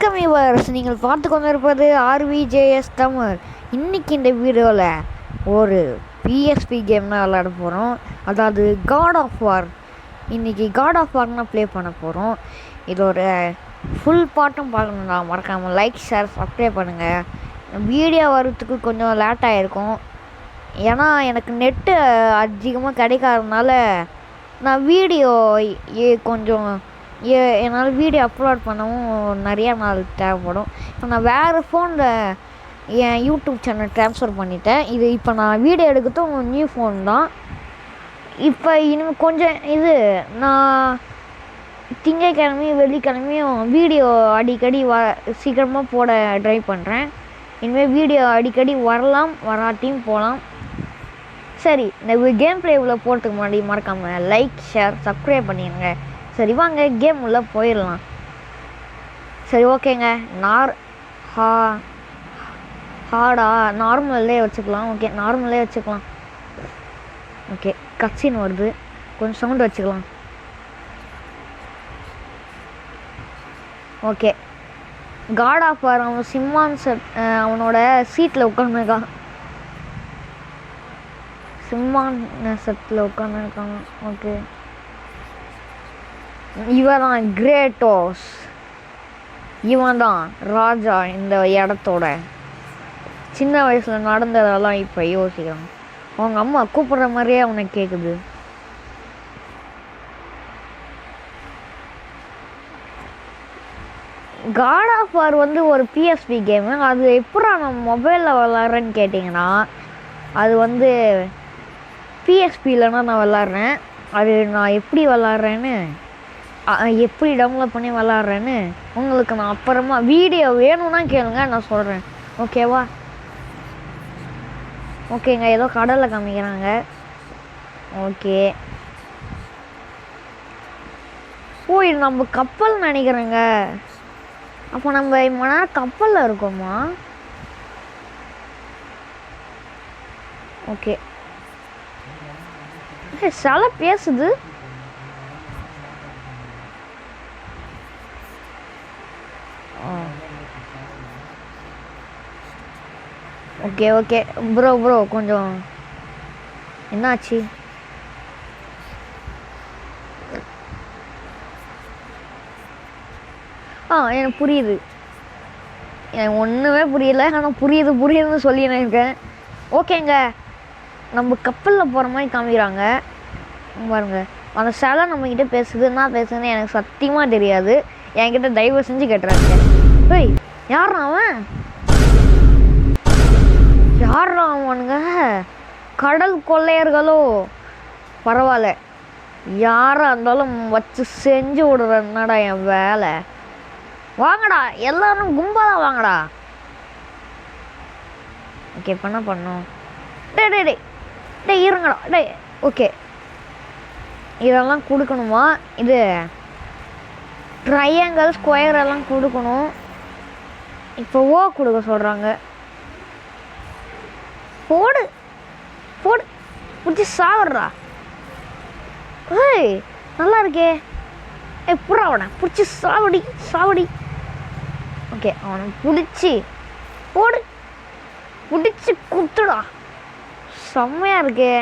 வணக்கம் வியூவர்ஸ், நீங்கள் பார்த்து கொண்டிருப்பது RVJS தமிழ். இன்றைக்கி இந்த வீடியோவில் ஒரு PSP கேம் தான் விளையாட போகிறோம். அதாவது காட் ஆஃப் வார். இன்றைக்கி காட் ஆஃப் வார்னால் ப்ளே பண்ண போகிறோம். இதோட ஃபுல் பாட்டும் பார்க்கணுன்னா மறக்காமல் லைக், ஷேர், சப்ஸ்கிரைப் பண்ணுங்கள். வீடியோ வரத்துக்கு கொஞ்சம் லேட்டாக இருக்கும், ஏன்னா எனக்கு நெட்டு அதிகமாக கிடைக்காததுனால நான் வீடியோ கொஞ்சம் என்னால் வீடியோ அப்லோட் பண்ணவும் நிறையா நாள் தேவைப்படும். இப்போ நான் வேறு ஃபோனில் என் யூடியூப் சேனல் ட்ரான்ஸ்ஃபர் பண்ணிட்டேன். இது இப்போ நான் வீடியோ எடுக்கிறதும் நியூ ஃபோன் தான். இப்போ இனிமேல் கொஞ்சம் நான் திங்கக்கிழமையும் வெள்ளிக்கிழமையும் வீடியோ அடிக்கடி சீக்கிரமாக போட ட்ரை பண்ணுறேன். இனிமேல் வீடியோ அடிக்கடி வரலாம், வராட்டியும் போகலாம். சரி, இந்த கேம் பிளேவில் போகிறதுக்கு முன்னாடி மறக்காமல் லைக், ஷேர், சப்ஸ்கிரைப் பண்ணிடுங்க. சரி, வாங்க கேம் உள்ளே போயிடலாம். சரி, ஓகேங்க. ஹார்டா நார்மல்லே வச்சுக்கலாம். ஓகே, நார்மல்லே வச்சுக்கலாம். ஓகே, கட்சின்னு வருது, கொஞ்சம் சவுண்ட் வச்சுக்கலாம். ஓகே, காட் ஆஃப் வார். அவன் சிம்மான் அவனோட சீட்டில் உட்காந்துருக்கான். சிம்மான் செட்டில் உட்காந்துருக்காங்க. ஓகே, இவன் தான் கிரேட்டோஸ். இவன் தான் ராஜா இந்த இடத்தோட. சின்ன வயசில் நடந்ததெல்லாம் இப்போ யோசிக்கிறான். அவங்க அம்மா கூப்பிட்ற மாதிரியே அவனுக்கு கேட்குது. காட் ஆஃப் வார் ஒரு PSP கேமு. அது எப்படா நான் மொபைலில் விளாட்றேன்னு கேட்டிங்கன்னா, அது PSPலனா நான் விளாட்றேன். அது நான் எப்படி விளாட்றேன்னு, எப்படி டவுன்லோட் பண்ணி விளாட்றேன்னு உங்களுக்கு நான் அப்புறமா வீடியோ வேணும்னா கேளுங்க, நான் சொல்கிறேன். ஓகேவா? ஓகேங்க, ஏதோ கடலில் காமிக்கிறாங்க. ஓகே, ஓ இது நம்ம கப்பல் நினைக்கிறேங்க. அப்போ நம்ம இவ்வளோ நேரம் கப்பலில் இருக்கோமா? ஓகே, சில பேசுது. ஓகே ஓகே ப்ரோ கொஞ்சம் என்னாச்சு? எனக்கு புரியுது. எனக்கு ஒன்றுமே புரியல, ஆனால் புரியுதுன்னு சொல்லி இருக்கேன். ஓகேங்க, நம்ம கப்பலில் போகிற மாதிரி காமிக்கிறாங்க பாருங்க. அந்த சிலை நம்மக்கிட்ட பேசுதுன்னா பேசுதுன்னு எனக்கு சத்தியமாக தெரியாது. என்கிட்ட தயவு செஞ்சு கேட்டுறாங்க. ஏய், யாரா அவன்? யாரா அவனுங்க? கடல் கொள்ளையர்களோ? பரவாயில்ல, யாராக இருந்தாலும் வச்சு செஞ்சு விடுறேன்னாடா என் வேலை. வாங்கடா, எல்லாரும் கும்பலாக வாங்கடா. ஓகே, இப்போ என்ன பண்ணோம்? டே இருங்கடா. ஓகே, இதெல்லாம் கொடுக்கணுமா? இது ட்ரையாங்கிள், ஸ்கொயர் எல்லாம் கொடுக்கணும். இப்போ கொடுக்க சொல்கிறாங்க. போடு பிடிச்சி சாவட்றா. ஏய், நல்லா இருக்கே. புறா அவனை பிடிச்சி சாவடி. ஓகே, அவனை பிடிச்சி போடு, பிடிச்சி குத்துடா. செம்மையாக இருக்கே.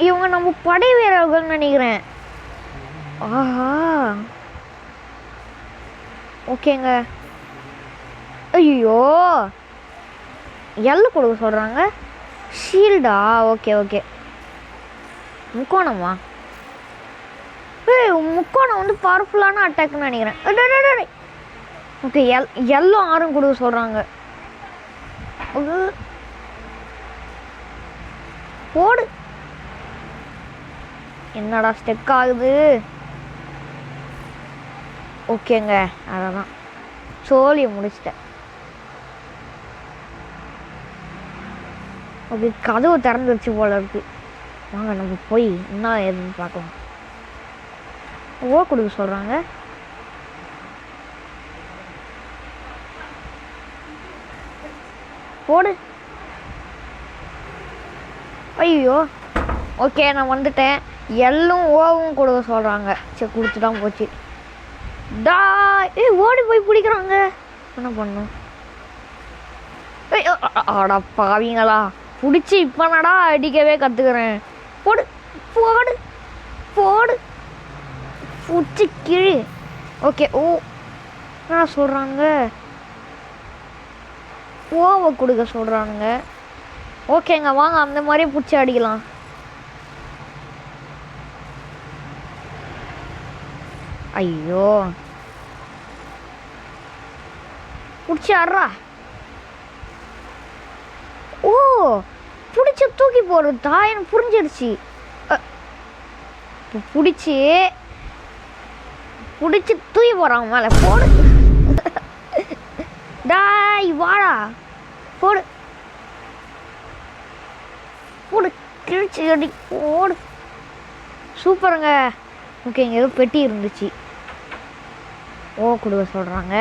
இவங்க நம்ம படை வீரர்கள் நினைக்கிறேன். ஆஹா, ஓகேங்க. ஐயோ, எல்லு கொடுக்க சொல்கிறாங்க. ஷீல்டா? ஓகே. முக்கோணமா? முக்கோணம் பவர்ஃபுல்லான அட்டாக்னு நினைக்கிறேன். ஓகே, எல்லோ ஆறும் கொடுக்க சொல்கிறாங்க. போடு. என்னடா ஸ்டெக் ஆகுது? ஓகேங்க, அதான் சோழியை முடிச்சிட்டேன். ஓகே, கதவு திறந்துருச்சு போல இருக்கு. வாங்க நம்ம போய் என்ன ஏதுன்னு பார்க்கலாம். கொடுக்க சொல்கிறாங்க. போடு. ஐயோ, ஓகே, நான் வந்துட்டேன். எல்லும் ஓவும் கொடுக்க சொல்கிறாங்க. சரி, கொடுத்துட்டான் போச்சு. டா ஓடி போய் பிடிக்கிறாங்க. என்ன பண்ணும்? ஆடா பாவீங்களா, பிடிச்சி இப்போ நடா அடிக்கவே கற்றுக்கிறேன். போடு போடு போடு, பிடிச்சி கிழி. ஓகே. ஓ என்ன சொல்கிறாங்க, ஓவை கொடுக்க சொல்கிறானுங்க. ஓகேங்க வாங்க அந்த மாதிரியே பிடிச்சி அடிக்கலாம். ஐயோ பிடிச்சி ஆடுறா. ஓ பிடிச்சி தூக்கி போடுறதா, எனக்கு புரிஞ்சிருச்சு. பிடிச்சி பிடிச்சி தூக்கி போடுறாங்க மேலே. போடு டாய் வாடா, போடு போடு கிழிச்சு அடி போடு. சூப்பருங்க. ஓகே இங்கே ஏதோ பெட்டி இருந்துச்சு. ஓ கொடுக்க சொல்கிறாங்க.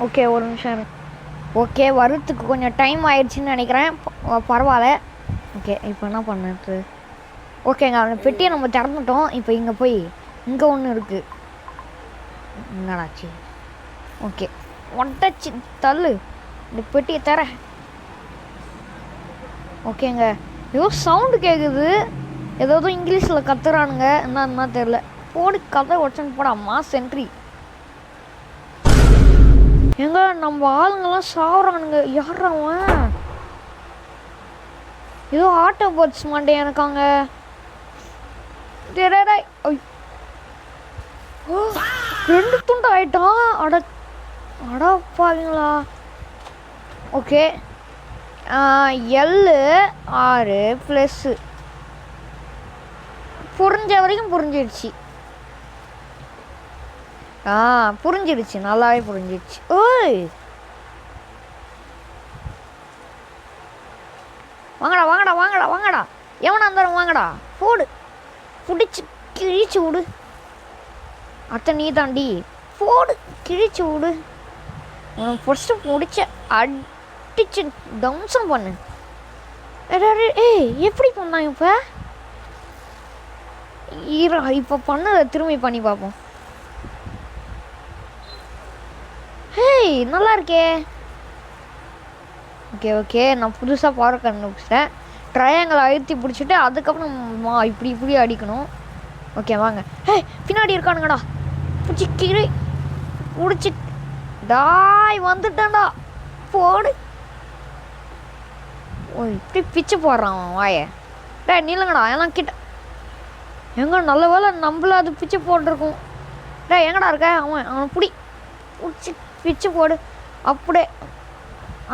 ஓகே ஒரு நிமிஷம். ஓகே வரத்துக்கு கொஞ்சம் டைம் ஆயிடுச்சுன்னு நினைக்கிறேன். பரவாயில்ல. ஓகே இப்போ என்ன பண்ணுறது? ஓகேங்க அந்த பெட்டியை நம்ம திறந்துட்டோம். இப்போ இங்கே போய் இங்கே ஒன்று இருக்குது. என்னடாச்சு? ஓகே ஒட்டச்சு தள்ளு இந்த பெட்டியை தர. ஓகேங்க ஏதோ சவுண்டு கேட்குது, ஏதோ இங்கிலீஷில் கத்துறானுங்க, என்ன தெரில. போடு கதை உடச்சுன்னு போடாமா சென்ட்ரி. எங்க நம்ம ஆளுங்கெல்லாம் சாவுறானுங்க. யார் அவன்? ஏதோ ஆட்டோ பர்ட்ஸ் மாட்டேன் எனக்காங்க. ரெண்டு துண்டு ஆயிட்டான். அடா பாருங்களா. ஓகே எல்லு 6 ப்ளஸ்ஸு புரிஞ்ச வரைக்கும் புரிஞ்சிடுச்சு. புரிஞ்சிடுச்சு, நல்லாவே புரிஞ்சிடுச்சு. ஓய் வாங்கடா வாங்கடா வாங்கடா வாங்கடா, எவனா இருந்தாலும் வாங்கடா. போடு பிடிச்சி கிழிச்சு விடு. அத்தை நீ தாண்டி. போடு கிழிச்சு விடு. ஃபஸ்ட்டு பிடிச்ச அடிச்சு டவுன்ஸும் பண்ணு. ஏய் எப்படி பண்ணாங்க இப்போ? இப்போ பண்ணதை திரும்பி பண்ணி பார்ப்போம். ஹேய் நல்லா இருக்கே. ஓகே ஓகே நான் புதுசாக பவர் கண்டுபிடிச்சிட்டேன். ட்ரையாங்கிள் அழுத்தி பிடிச்சிட்டு அதுக்கப்புறம் இப்படி அடிக்கணும். ஓகே வாங்க. ஹேய் பின்னாடி இருக்கானுங்கடா. பிடிச்சி கீழே பிடிச்சி டாய் வந்துட்டான்டா. போடு. ஓ இப்படி பிச்சு போடுறான் அவன் வாயை. டே நில்லுங்கடா எல்லாம் கிட்ட. எங்க நல்ல வேலை நம்மள அது பிச்சு போட்டிருக்கோம். டே எங்கடா இருக்க? அவன் பிடிச்சி பிச்சு போடு.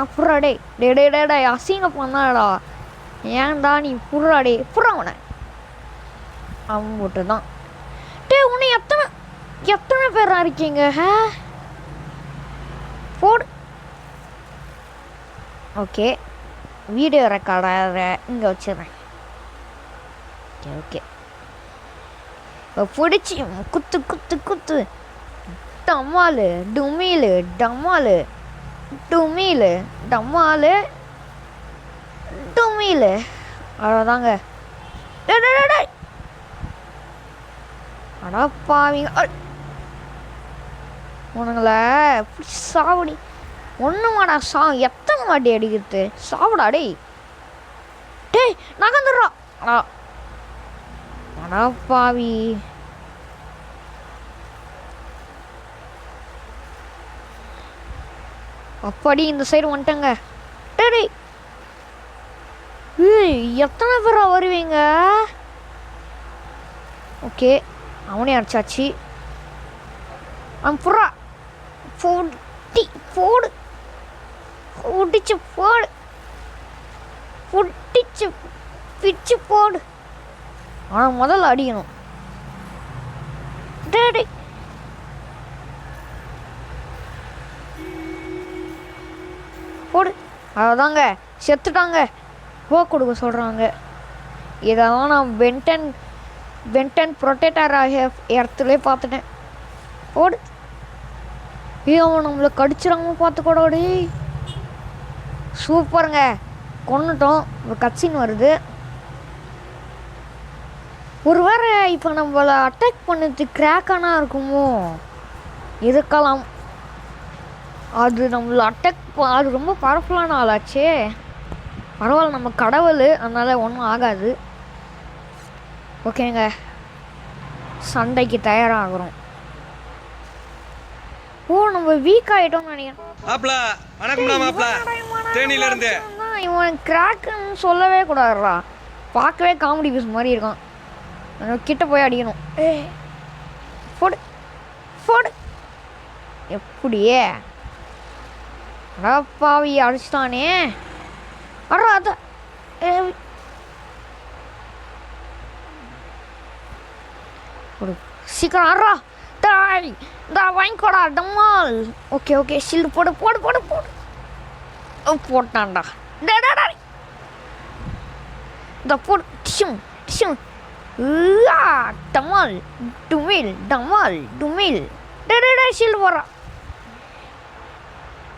அப்புறாடே டே அசிங்க பண்ணாடா. ஏன்டா நீ புறாடே புறாவனை அவன் போட்டு தான். டே உன்னை எத்தனை பேரா இருக்கீங்க? போடு. ஓகே வீடியோ ரெக்கார்டரை இங்கே வச்சிடுறேன். ஓகே பிடிச்சி குத்து குத்து குத்து. டம்மாலு டுமீலு டம்மாலு டுமீலு டம்மாலு டுமீலு. அவ்வளோதாங்க. அடா பாவீங்க உனங்கள பிடிச்சி சாவடி. ஒன்றுமாடா எத்தனை வாட்டி அடிக்கிறது? சாப்பிடா டேய். டேய் நகர்ந்துடுறா. அடா பாவி. அப்படி இந்த சைடு வந்துட்டேங்க. டேய் எத்தனை பேரா வருவீங்க? ஓகே அவனே அடிச்சாச்சு. புறா போட்டி போடு. பிடிச்சு போடு. பிடிச்சு பிச்சு போடு. ஆனால் முதல்ல அடிக்கணும். டேடி போடு. அதாங்க செத்துட்டாங்க. போ கொடுக்க சொல்கிறாங்க. இதெல்லாம் நான் பென்டன் ப்ரொட்டேட்டர் ஆகிய இடத்துலே பார்த்துட்டேன். போடு. அவன் நம்மளை கடிச்சிடாம பார்த்துக்கூடாடி. சூப்பருங்க கொன்னுட்டோம். ஒரு கட்சின்னு வருது. ஒருவேளை இப்போ நம்மளை அட்டாக் பண்ணது கிராக்கானா இருக்குமோ? இருக்கலாம். அது நம்மளை அது ரொம்ப பவர்ஃபுல்லான ஆளாச்சே. பரவாயில்ல, நம்ம கடவுள், அதனால் ஒன்றும் ஆகாது. ஓகேங்க, சண்டைக்கு தயாராகிறோம். ஓ, நம்ம வீக் ஆகிட்டோம்னு நினைக்கிறேன். இவன் கிராக்குன்னு சொல்லவே கூடாதுடா. பார்க்கவே காமெடி பீஸ் மாதிரி இருக்கான். கிட்ட போய் அடிக்கணும். போடு போடு. எப்படியே பாவி அடிச்சிட்டானே. அடா அத சீக்கிரம் ஆடுறா. டாய் டா வாங்கிக்கோடா டம்மால். ஓகே ஓகே, ஷீல்டு போடு போடு போடு போடு. போட்டான்டா. இந்த போடு. டிஷும் டிஷும். டமால் டுமில் டமால் டுமில். ஷீல்டு போடுறா.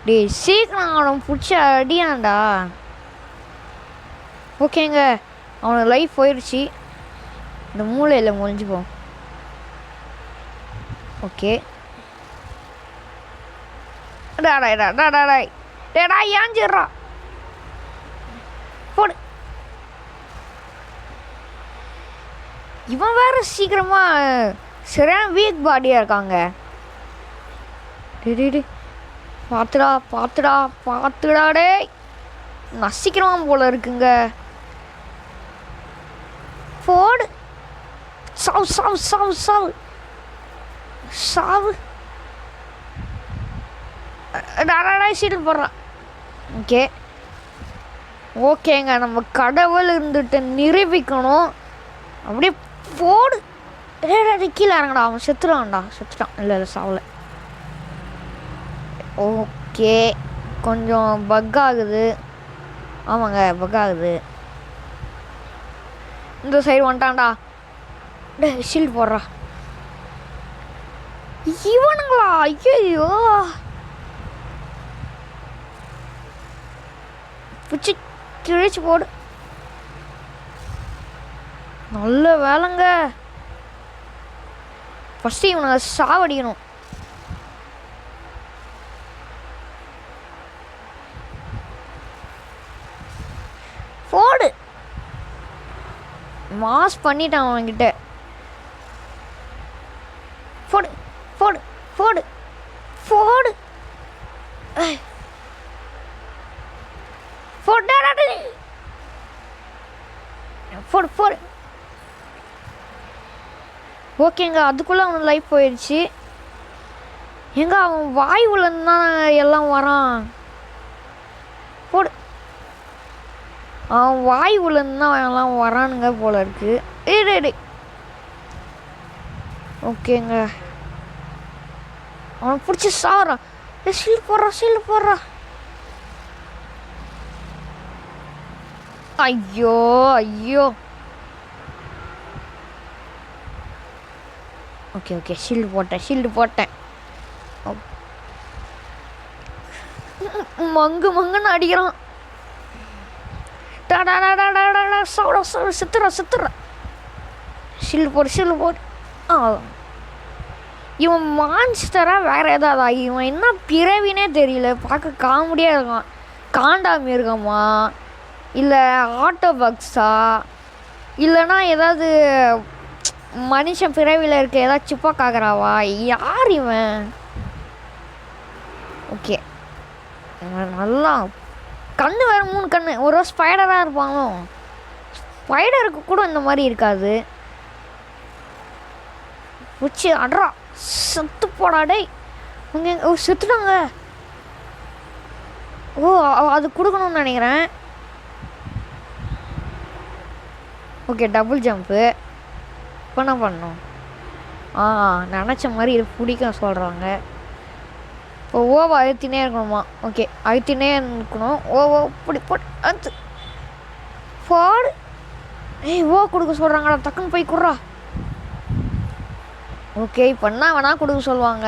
டே சீக்கிரம் அவன் பிடிச்ச அடியான்டா. ஓகேங்க, அவனுக்கு லைஃப் போயிடுச்சு. இந்த மூளையில் முடிஞ்சுப்போம். Okay, data ஏஞ்சிடுறா. போடு. இவன் வேற சீக்கிரமா சரியான வீக் பாடியாக இருக்காங்க. பார்த்துடா பார்த்துடா பார்த்துடாடே. நசிக்கிறவன் போல இருக்குங்க. போடு. சாவு சாவு சாவு சாவு சாவு. சீட்டு போடுறான். ஓகே ஓகேங்க, நம்ம கடவுள் இருந்துட்டு நிரூபிக்கணும். அப்படியே போடு. கீழே இறங்கடா. அவன் செத்துறான்டா. செத்துட்டான். இல்லை இல்லை, சாவலை. ஓகே, கொஞ்சம் பக் ஆகுது. ஆமாங்க, பக் ஆகுது. இந்த சைடு வந்துட்டான்டா. ஷீல்டு போடுறா. இவனுங்களா? ஐயோ, பிடிச்சி கிழிச்சு போடு. நல்ல வேலைங்க. ஃபஸ்ட்டு இவனை சாவடிக்கணும். போடு. மாஸ் பண்ணிட்டான் அவன்கிட்ட. போடு போடு போடு போடு போடு போடு. ஓகேங்க, அதுக்குள்ளே அவன் லைஃப் போயிடுச்சு. எங்க அவன் வாயுலேருந்து தான் எல்லாம் வரான். போடு. அவன் வாயுலேருந்து தான் எல்லாம் வரானுங்க போல இருக்கு. ஏடே. ஓகேங்க, அவன் பிடிச்சி சாவறான். ஷீல்டு போடுறா ஷீல்டு போடுறா. ஐயோ ஐயோ. ஓகே ஓகே, ஷீல்டு போட்டேன். மங்குன்னு அடிக்கிறான். சித்துற. ஷீல்டு போடு. இவன் மான்ஸ்டரா வேற ஏதாவதா? இவன் என்ன பிறவினே தெரியல. பார்க்க காமெடியாக இருக்கான். காண்டாமி இருக்கமா, இல்லை ஆட்டோ பக்ஸா, இல்லைன்னா ஏதாவது மனுஷன் பிறவியில் இருக்க ஏதாவது சிப்பா காக்கறாவா? யார் இவன்? ஓகே, நல்லா கண்ணு வேறு 3 கண்ணு. ஒரு ஸ்பைடராக இருப்பாங்களோ? ஸ்பைடருக்கு கூட இந்த மாதிரி இருக்காது. உச்சி அட்ரா. செத்து போடாடே. ஓ, செத்துட்டாங்க. ஓ, அது கொடுக்கணும்னு நினைக்கிறேன். Okay, double jump. இப்போ என்ன பண்ணணும்? நினச்ச மாதிரி இது பிடிக்க சொல்கிறாங்க. இப்போ ஓவா அழுத்தினே இருக்கணுமா? ஓகே, அழுத்தினே இருக்கணும். ஓ இப்படி போட்டு அழுத்து போடு. ஓ கொடுக்க சொல்கிறாங்கடா. டக்குன்னு போய் குடுறா. ஓகே, இப்போ என்ன வேணால் கொடுக்க சொல்லுவாங்க.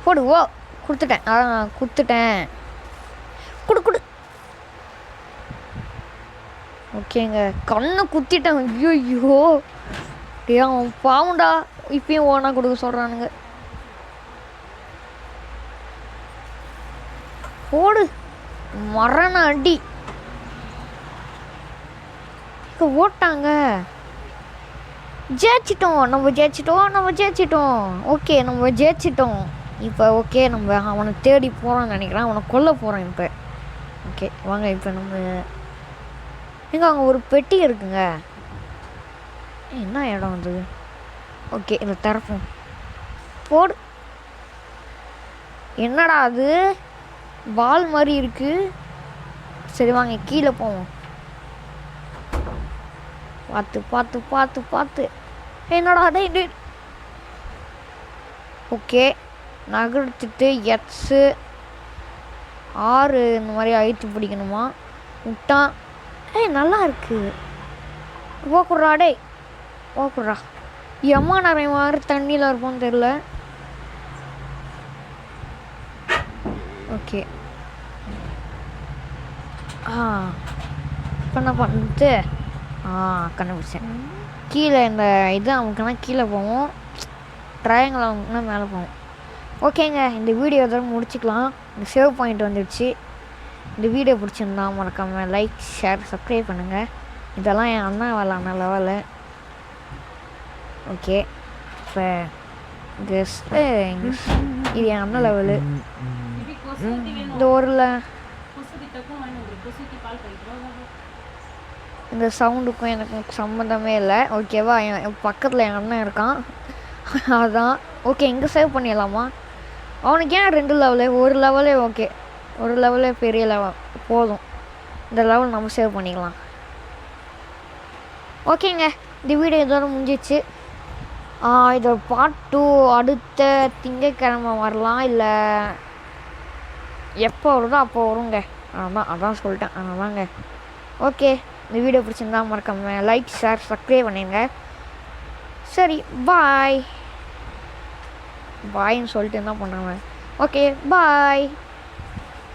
போடு. ஓ கொடுத்துட்டேன். குடு. ஓகேங்க கண்ணை குத்திட்டேன். ஐயோ டே அவன் பாவுண்டா. இப்பயும் ஓனா கொடுக்க சொல்கிறானுங்க. ஓடு மரண அடி. ஓட்டாங்க. ஜெயிச்சிட்டோம். நம்ம ஜெயிச்சிட்டோம். ஓகே நம்ம ஜெயிச்சிட்டோம். இப்போ ஓகே நம்ம அவனை தேடி போகிறான்னு நினைக்கிறேன். அவனை கொல்ல போகிறான் இப்போ. ஓகே வாங்க இப்போ நம்ம எங்கே அங்கே ஒரு பெட்டி இருக்குங்க. என்ன இடம் அது? ஓகே இதை திறப்போம். போடு. என்னடா அது பால் மாதிரி இருக்கு. சரி வாங்க கீழே போவோம். பார்த்து என்னடா அதே. ஓகே நகர்த்துட்டு எக்ஸு 6 இந்த மாதிரி அழுத்தி பிடிக்கணுமா? விட்டான். நல்லா இருக்கு. ஓக்குறா டே ஓக்குறா. எம்மா நிறைய மாதிரி தண்ணியில் இருப்போன்னு தெரில. ஓகே இப்போ என்ன பண்ணிட்டு கண்டுபிடிச்சேன். கீழே இந்த இது அமுக்குனா கீழே போவோம். ட்ரையாங்கிள் அமுக்குனா மேலே போவோம். ஓகேங்க இந்த வீடியோ இதோட முடிச்சுக்கலாம். இந்த சேவ் பாயிண்ட் வந்துடுச்சு. இந்த வீடியோ பிடிச்சிருந்தா மறக்காமல் லைக் ஷேர் சப்ஸ்கிரைப் பண்ணுங்கள். இதெல்லாம் என் அண்ணா விளாட்ன லெவலு. ஓகே இப்போ இது என் அண்ணன் லெவலு. இந்த ஊரில் இந்த சவுண்டுக்கும் எனக்கும் சம்மந்தமே இல்லை. ஓகேவா என் பக்கத்தில் என் அண்ணன் இருக்கான். அதான் ஓகே இங்கே சேவ் பண்ணிடலாமா? அவனுக்கு ஏன் 2 லெவலு? ஒரு லெவலே ஓகே. ஒரு லெவலே பெரிய லெவல் போதும். இந்த லெவல் நம்ம சேவ் பண்ணிக்கலாம். ஓகேங்க இந்த வீடியோ இதோட முடிஞ்சிச்சு. இதோட பார்ட் 2 அடுத்த திங்கட்கிழமை வரலாம். இல்லை எப்போ வருதோ அப்போ வருங்க. அதான் சொல்லிட்டேன். அதனாலங்க ஓகே இந்த வீடியோ பிடிச்சிருந்தா மறக்காம லைக் ஷேர் சப்ஸ்கிரைப் பண்ணிடுங்க. சரி பாய்ன்னு சொல்லிட்டு என்ன பண்ணுறேன். Okay bye.